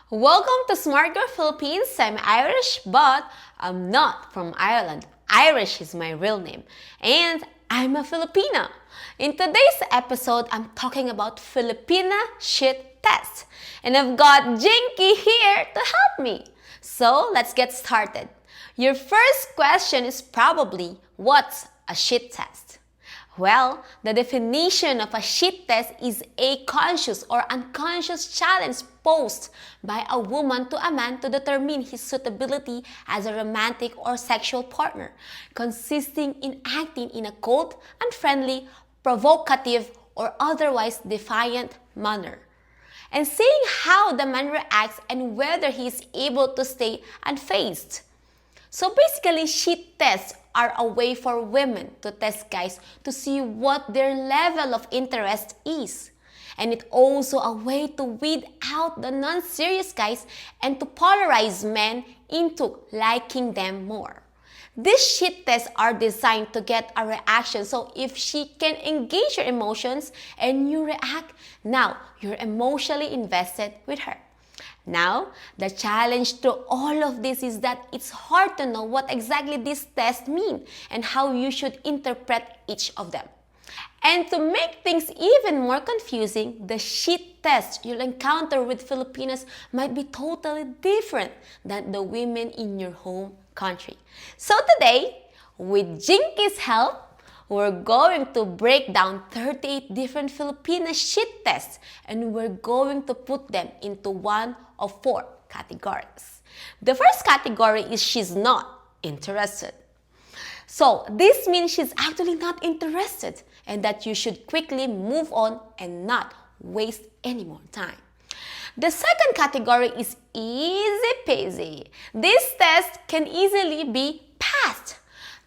Welcome to Smart Girl Philippines. I'm Irish, but I'm not from Ireland. Irish is my real name, and I'm a Filipina. In today's episode, I'm talking about Filipina shit test, and I've got Jinky here to help me. So let's get started. Your first question is probably, what's a shit test? Well, the definition of a shit test is a conscious or unconscious challenge posed by a woman to a man to determine his suitability as a romantic or sexual partner, consisting in acting in a cold, unfriendly, provocative, or otherwise defiant manner, and seeing how the man reacts and whether he is able to stay unfazed. So basically, shit tests are a way for women to test guys to see what their level of interest is. And it's also a way to weed out the non-serious guys and to polarize men into liking them more. These shit tests are designed to get a reaction, so if she can engage your emotions and you react, now you're emotionally invested with her. Now, the challenge to all of this is that it's hard to know what exactly these tests mean and how you should interpret each of them. And to make things even more confusing, the shit test you'll encounter with Filipinas might be totally different than the women in your home country. So today, with Jinky's help, we're going to break down 38 different Filipina shit tests, and we're going to put them into one of four categories. The first category is she's not interested. So this means she's actually not interested and that you should quickly move on and not waste any more time. The second category is easy peasy. This test can easily be passed.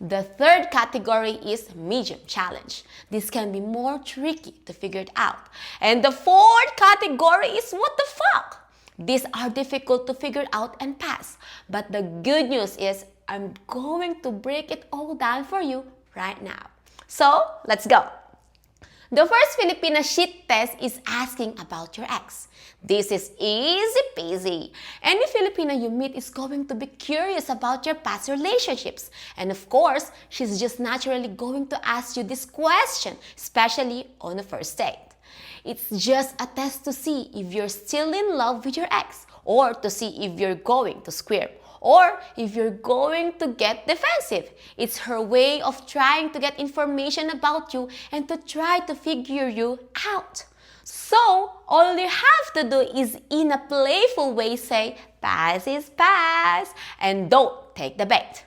The third category is medium challenge. This can be more tricky to figure it out. And the fourth category is what the fuck? These are difficult to figure out and pass. But the good news is I'm going to break it all down for you right now. So let's go. The first Filipina shit test is asking about your ex. This is easy peasy. Any Filipina you meet is going to be curious about your past relationships. And of course, she's just naturally going to ask you this question, especially on the first date. It's just a test to see if you're still in love with your ex, or to see if you're going to squirm, or if you're going to get defensive. It's her way of trying to get information about you and to try to figure you out. So, all you have to do is in a playful way say, pass is pass, and don't take the bait.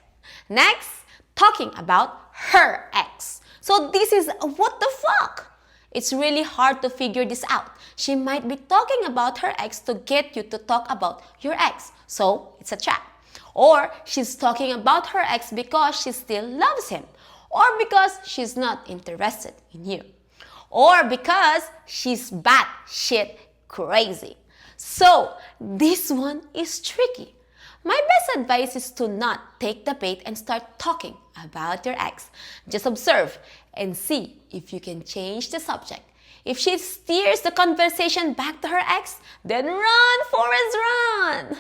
Next, talking about her ex. So this is what the fuck? It's really hard to figure this out. She might be talking about her ex to get you to talk about your ex. So, it's a trap. Or she's talking about her ex because she still loves him. Or because she's not interested in you. Or because she's batshit crazy. So, this one is tricky. My best advice is to not take the bait and start talking about your ex. Just observe and see if you can change the subject. If she steers the conversation back to her ex, then run, Forrest, run!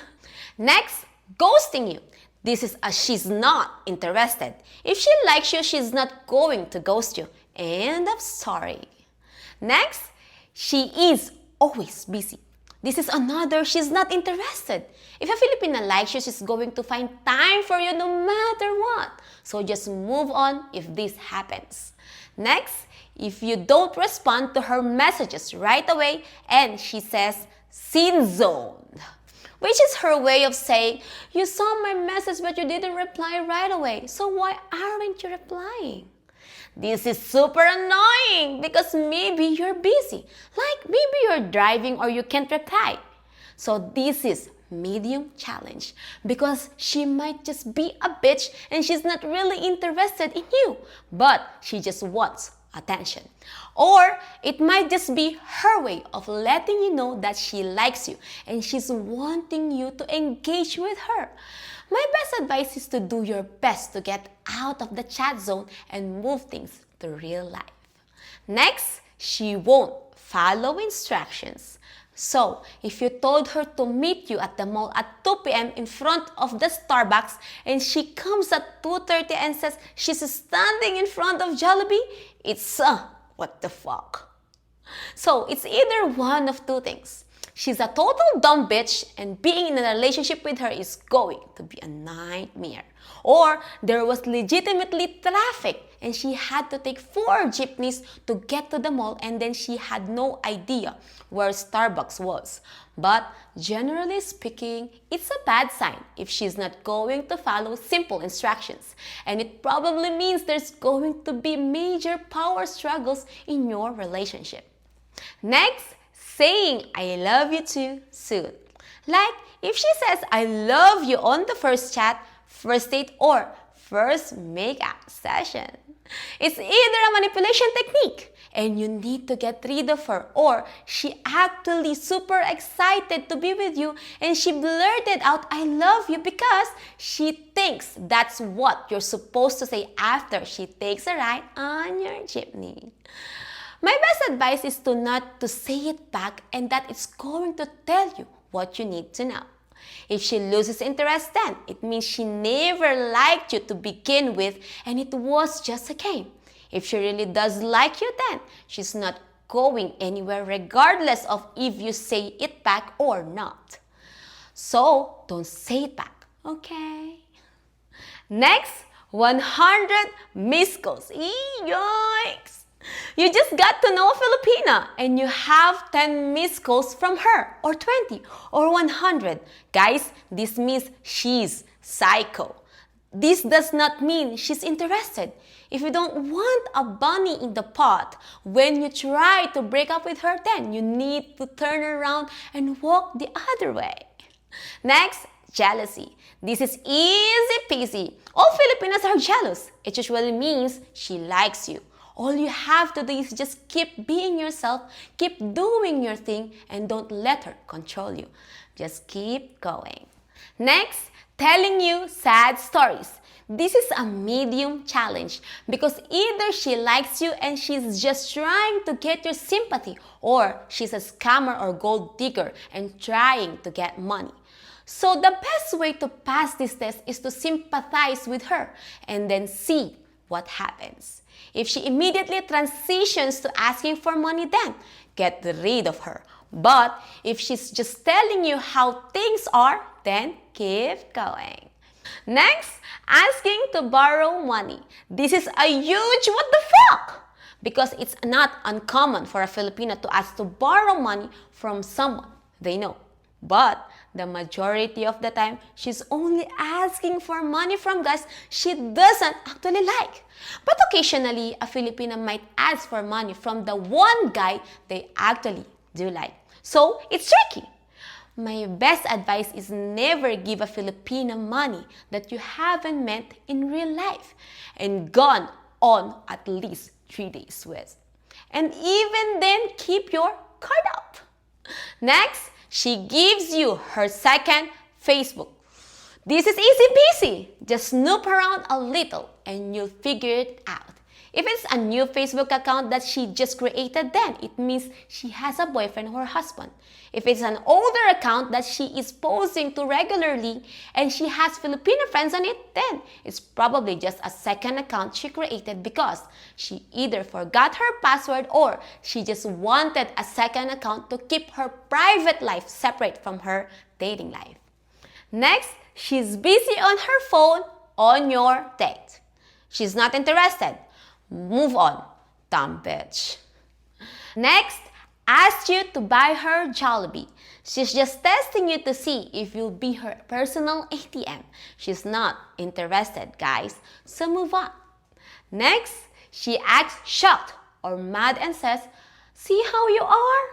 Next, ghosting you. This is a she's not interested. If she likes you, she's not going to ghost you. End of story. Next, she is always busy. This is another she's not interested. If a Filipina likes you, she's going to find time for you no matter what. So just move on if this happens. Next, if you don't respond to her messages right away and she says, "Scene zoned," which is her way of saying, you saw my message but you didn't reply right away, so why aren't you replying? This is super annoying because maybe you're busy, like maybe you're driving or you can't reply. So this is medium challenge because she might just be a bitch and she's not really interested in you, but she just wants attention. Or it might just be her way of letting you know that she likes you and she's wanting you to engage with her. My best advice is to do your best to get out of the chat zone and move things to real life. Next, she won't follow instructions. So, if you told her to meet you at the mall at 2 p.m. in front of the Starbucks and she comes at 2:30 and says she's standing in front of Jollibee, it's what the fuck? So, it's either one of two things. She's a total dumb bitch and being in a relationship with her is going to be a nightmare. Or there was legitimately traffic and she had to take 4 jeepneys to get to the mall and then she had no idea where Starbucks was. But generally speaking, it's a bad sign if she's not going to follow simple instructions. And it probably means there's going to be major power struggles in your relationship. Next, saying I love you too soon. Like if she says I love you on the first chat, first date, or first makeup session. It's either a manipulation technique and you need to get rid of her, or she actually super excited to be with you and she blurted out I love you because she thinks that's what you're supposed to say after she takes a ride on your jeepney. My best advice is to not to say it back and that it's going to tell you what you need to know. If she loses interest then, it means she never liked you to begin with and it was just a game. If she really does like you then, she's not going anywhere regardless of if you say it back or not. So, don't say it back, okay? Next, 100 missed calls. Yikes! You just got to know a Filipina and you have 10 missed calls from her, or 20, or 100. Guys, this means she's psycho. This does not mean she's interested. If you don't want a bunny in the pot when you try to break up with her, then you need to turn around and walk the other way. Next, jealousy. This is easy peasy. All Filipinas are jealous. It usually means she likes you. All you have to do is just keep being yourself, keep doing your thing, and don't let her control you. Just keep going. Next, telling you sad stories. This is a medium challenge because either she likes you and she's just trying to get your sympathy, or she's a scammer or gold digger and trying to get money. So the best way to pass this test is to sympathize with her and then see what happens. If she immediately transitions to asking for money, then get rid of her. But if she's just telling you how things are, then keep going. Next, asking to borrow money. This is a huge what the fuck! Because it's not uncommon for a Filipino to ask to borrow money from someone they know. But the majority of the time, she's only asking for money from guys she doesn't actually like. But occasionally, a Filipina might ask for money from the one guy they actually do like. So, it's tricky. My best advice is never give a Filipina money that you haven't met in real life and gone on at least 3 days with. And even then, keep your card out. Next, she gives you her second Facebook. This is easy peasy. Just snoop around a little and you'll figure it out. If it's a new Facebook account that she just created, then it means she has a boyfriend or husband. If it's an older account that she is posting to regularly and she has Filipino friends on it, then it's probably just a second account she created because she either forgot her password or she just wanted a second account to keep her private life separate from her dating life. Next, she's busy on her phone on your date. She's not interested. Move on, dumb bitch. Next, asked you to buy her Jollibee. She's just testing you to see if you'll be her personal ATM. She's not interested, guys, so move on. Next, she acts shocked or mad and says, "See how you are?"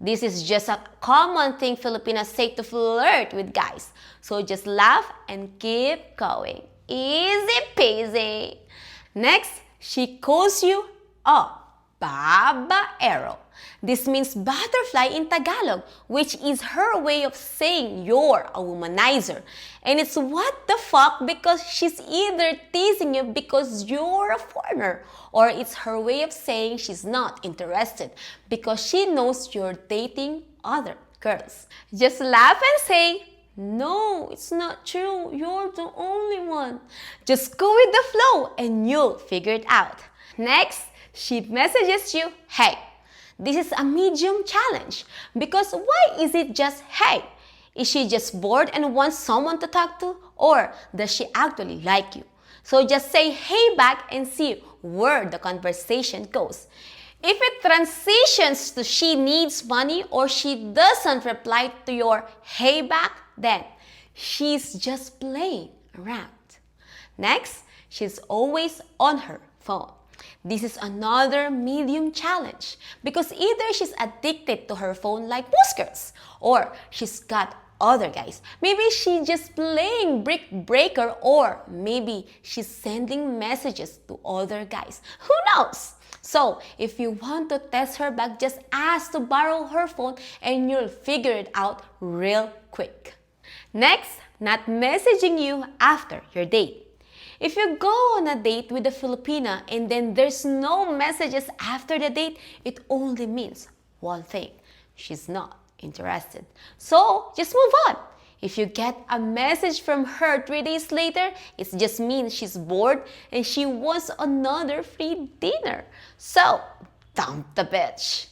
This is just a common thing Filipinas say to flirt with guys. So just laugh and keep going. Easy peasy. Next, she calls you a babaero. This means butterfly in Tagalog, which is her way of saying you're a womanizer. And it's what the fuck because she's either teasing you because you're a foreigner, or it's her way of saying she's not interested because she knows you're dating other girls. Just laugh and say, "No, it's not true. You're the only one." Just go with the flow and you'll figure it out. Next, she messages you, "Hey." This is a medium challenge because why is it just hey? Is she just bored and wants someone to talk to? Or does she actually like you? So just say hey back and see where the conversation goes. If it transitions to she needs money or she doesn't reply to your hey back, then she's just playing around. Next, she's always on her phone. This is another medium challenge because either she's addicted to her phone like most girls or she's got other guys. Maybe she's just playing brick breaker or maybe she's sending messages to other guys. Who knows? So if you want to test her back, just ask to borrow her phone and you'll figure it out real quick. Next, not messaging you after your date. If you go on a date with a Filipina and then there's no messages after the date, it only means one thing: she's not interested. So just move on. If you get a message from her 3 days later, it just means she's bored and she wants another free dinner. So dump the bitch.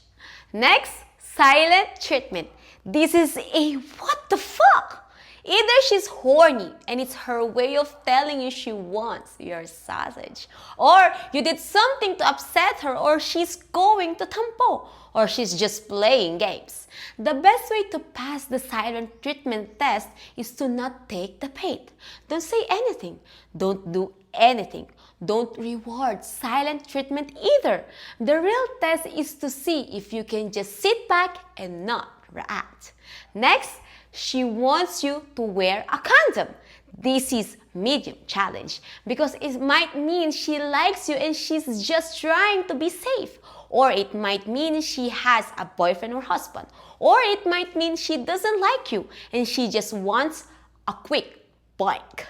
Next, silent treatment. This is a what the fuck? Either she's horny and it's her way of telling you she wants your sausage, or you did something to upset her, or she's going to tampo, or she's just playing games. The best way to pass the silent treatment test is to not take the bait. Don't say anything. Don't do anything. Don't reward silent treatment either. The real test is to see if you can just sit back and not react. Next, she wants you to wear a condom. This is medium challenge because it might mean she likes you and she's just trying to be safe. Or it might mean she has a boyfriend or husband. Or it might mean she doesn't like you and she just wants a quick boink.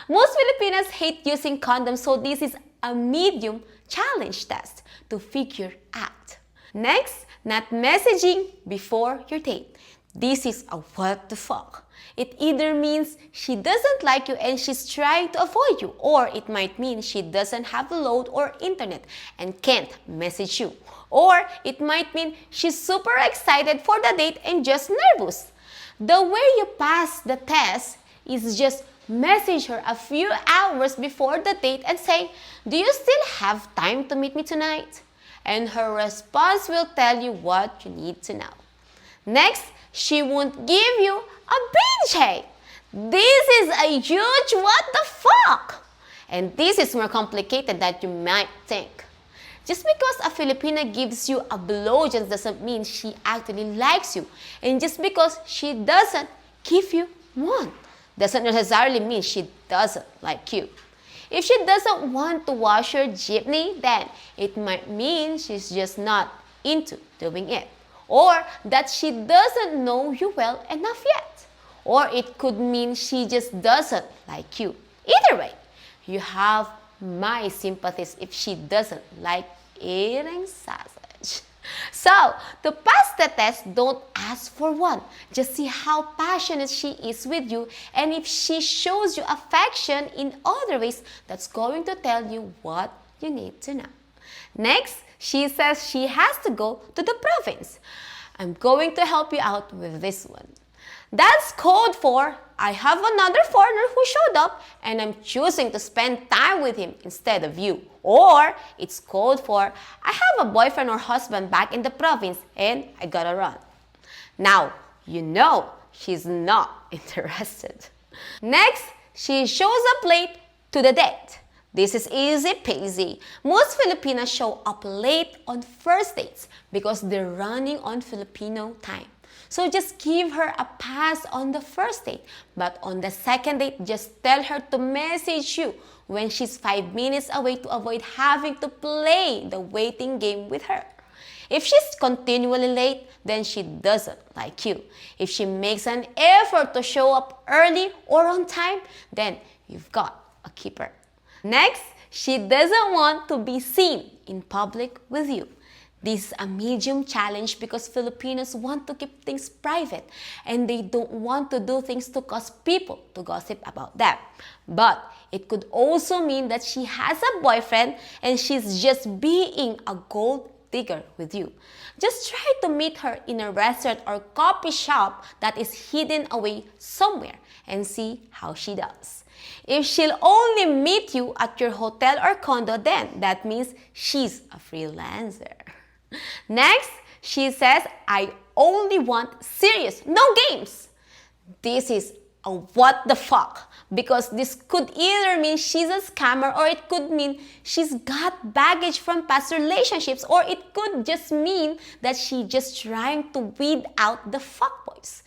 Most Filipinas hate using condoms, so this is a medium challenge test to figure out. Next, not messaging before your date. This is a what the fuck. It either means she doesn't like you and she's trying to avoid you, or it might mean she doesn't have a load or internet and can't message you. Or it might mean she's super excited for the date and just nervous. The way you pass the test is just message her a few hours before the date and say, "Do you still have time to meet me tonight?" And her response will tell you what you need to know. Next, she won't give you a beach hug. This is a huge what the fuck. And this is more complicated than you might think. Just because a Filipina gives you a blowjob doesn't mean she actually likes you. And just because she doesn't give you one doesn't necessarily mean she doesn't like you. If she doesn't want to wash your jeepney, then it might mean she's just not into doing it. Or that she doesn't know you well enough yet. Or it could mean she just doesn't like you. Either way, you have my sympathies if she doesn't like eating sausage. So, to pass the test, don't ask for one. Just see how passionate she is with you, and if she shows you affection in other ways, that's going to tell you what you need to know. Next, she says she has to go to the province. I'm going to help you out with this one. That's code for I have another foreigner who showed up and I'm choosing to spend time with him instead of you. Or it's code for I have a boyfriend or husband back in the province and I gotta run. Now, you know she's not interested. Next, she shows up late to the date. This is easy peasy. Most Filipinas show up late on first dates because they're running on Filipino time. So just give her a pass on the first date. But on the second date, just tell her to message you when she's 5 minutes away to avoid having to play the waiting game with her. If she's continually late, then she doesn't like you. If she makes an effort to show up early or on time, then you've got a keeper. Next, she doesn't want to be seen in public with you. This is a medium challenge because Filipinos want to keep things private and they don't want to do things to cause people to gossip about them. But it could also mean that she has a boyfriend and she's just being a gold digger with you. Just try to meet her in a restaurant or coffee shop that is hidden away somewhere and see how she does. If she'll only meet you at your hotel or condo, then that means she's a freelancer. Next, she says, I only want serious, no games. This is a what the fuck, because this could either mean she's a scammer or it could mean she's got baggage from past relationships, or it could just mean that she's just trying to weed out the fuckboys.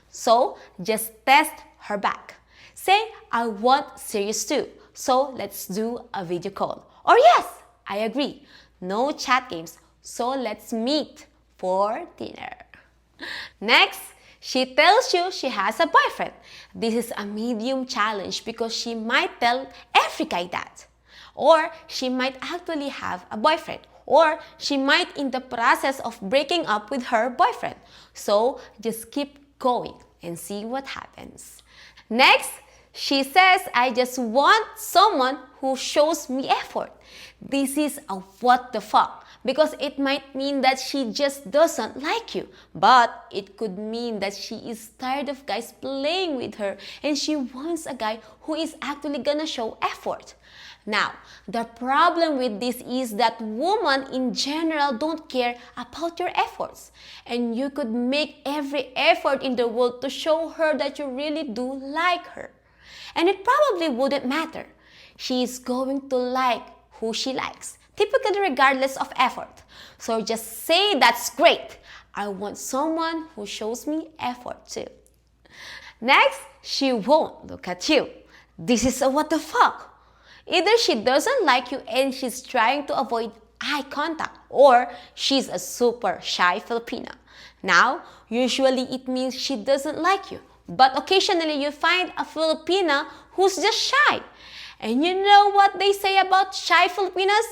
So just test her back. Say, I want serious too, so let's do a video call. Or yes, I agree, no chat games, so let's meet for dinner. Next, she tells you she has a boyfriend. This is a medium challenge because she might tell every guy that. Or she might actually have a boyfriend. Or she might in the process of breaking up with her boyfriend. So just keep going and see what happens. Next, she says, I just want someone who shows me effort. This is a what the fuck, because it might mean that she just doesn't like you, but it could mean that she is tired of guys playing with her and she wants a guy who is actually gonna show effort. Now, the problem with this is that women in general don't care about your efforts, and you could make every effort in the world to show her that you really do like her. And it probably wouldn't matter. She is going to like who she likes, typically regardless of effort. So just say, that's great. I want someone who shows me effort too. Next, she won't look at you. This is a what the fuck. Either she doesn't like you and she's trying to avoid eye contact, or she's a super shy Filipina. Now, usually it means she doesn't like you, but occasionally you find a Filipina who's just shy. And you know what they say about shy Filipinas?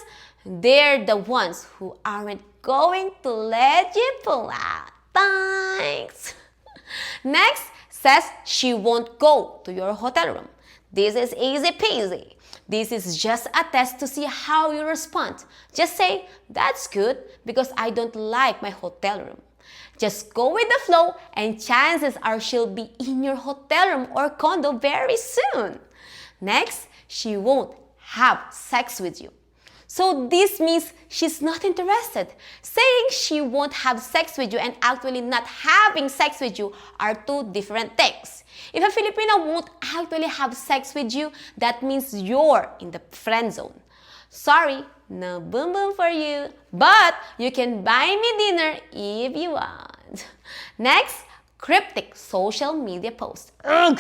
They're the ones who aren't going to let you pull out. Thanks. Next, says she won't go to your hotel room. This is easy peasy. This is just a test to see how you respond. Just say, that's good because I don't like my hotel room. Just go with the flow and chances are she'll be in your hotel room or condo very soon. Next, she won't have sex with you. So this means she's not interested. Saying she won't have sex with you and actually not having sex with you are two different things. If a Filipino won't actually have sex with you, that means you're in the friend zone. Sorry, no boom boom for you, but you can buy me dinner if you want. Next, cryptic social media posts. Ugh!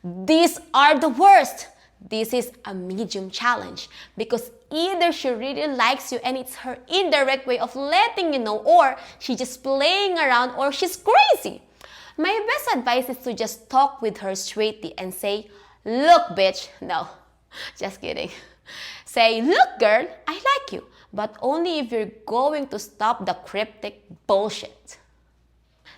These are the worst. This is a medium challenge because either she really likes you and it's her indirect way of letting you know, or she's just playing around, or she's crazy. My best advice is to just talk with her straightly and say, look bitch, no, just kidding. Say, look girl, I like you, but only if you're going to stop the cryptic bullshit.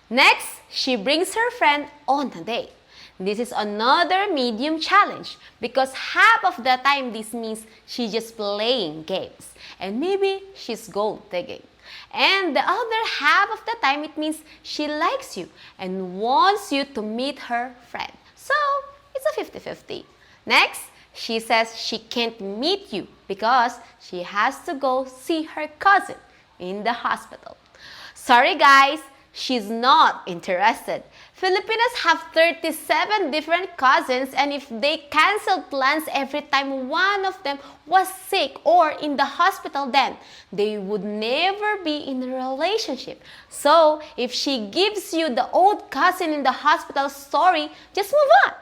Next, she brings her friend on a date. This is another medium challenge because half of the time this means she's just playing games and maybe she's gold digging. And the other half of the time it means she likes you and wants you to meet her friend. So it's a 50-50. Next, she says she can't meet you because she has to go see her cousin in the hospital. Sorry guys, she's not interested. Filipinos have 37 different cousins, and if they cancel plans every time one of them was sick or in the hospital, then they would never be in a relationship. So if she gives you the old cousin in the hospital story, just move on.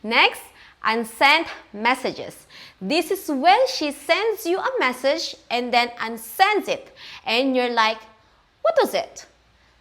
Next, unsent messages. This is when she sends you a message and then unsends it, and you're like, what was it?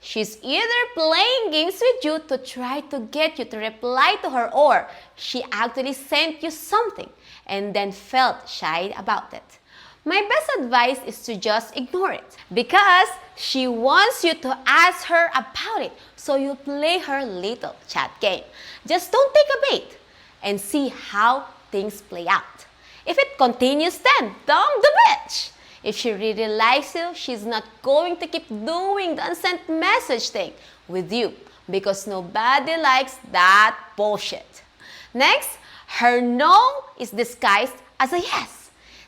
She's either playing games with you to try to get you to reply to her, or she actually sent you something and then felt shy about it. My best advice is to just ignore it because she wants you to ask her about it, so you play her little chat game. Just don't take a bait and see how things play out. If it continues, then dump the bitch. If she really likes you, she's not going to keep doing the unsent message thing with you because nobody likes that bullshit. Next, her no is disguised as a yes.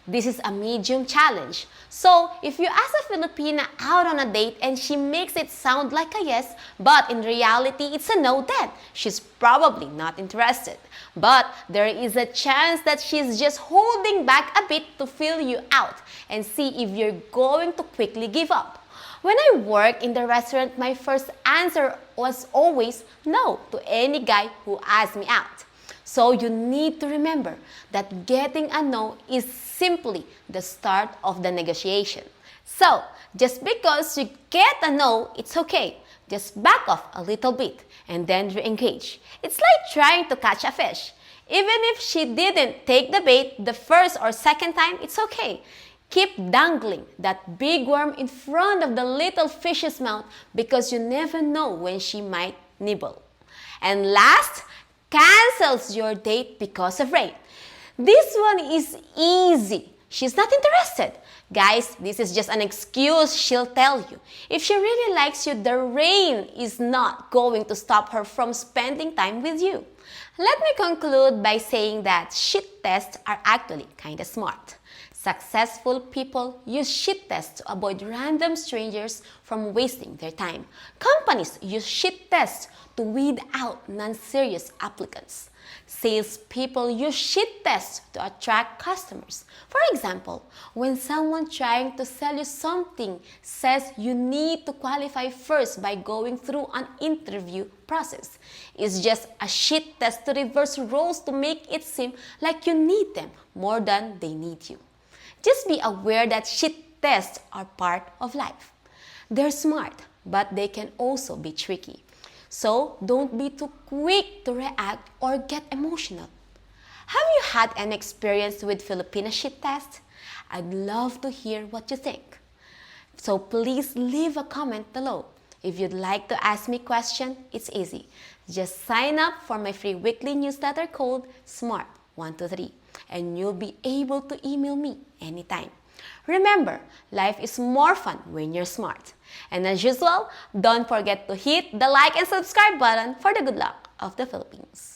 This is a medium challenge. So, if you ask a Filipina out on a date and she makes it sound like a yes, but in reality it's a no, then she's probably not interested. But there is a chance that she's just holding back a bit to feel you out and see if you're going to quickly give up. When I worked in the restaurant, my first answer was always no to any guy who asked me out. So you need to remember that getting a no is simply the start of the negotiation. So, just because you get a no, it's okay. Just back off a little bit and then re-engage. It's like trying to catch a fish. Even if she didn't take the bait the first or second time, it's okay. Keep dangling that big worm in front of the little fish's mouth because you never know when she might nibble. And last, cancels your date because of rain. This one is easy. She's not interested. Guys, this is just an excuse she'll tell you. If she really likes you, the rain is not going to stop her from spending time with you. Let me conclude by saying that shit tests are actually kinda smart. Successful people use shit tests to avoid random strangers from wasting their time. Companies use shit tests to weed out non-serious applicants. Salespeople use shit tests to attract customers. For example, when someone trying to sell you something says you need to qualify first by going through an interview process, it's just a shit test to reverse roles to make it seem like you need them more than they need you. Just be aware that shit tests are part of life. They're smart, but they can also be tricky. So don't be too quick to react or get emotional. Have you had an experience with Filipina shit test? I'd love to hear what you think. So please leave a comment below. If you'd like to ask me a question, it's easy. Just sign up for my free weekly newsletter called SMART123 and you'll be able to email me anytime. Remember, life is more fun when you're smart. And as usual, don't forget to hit the like and subscribe button for the good luck of the Philippines.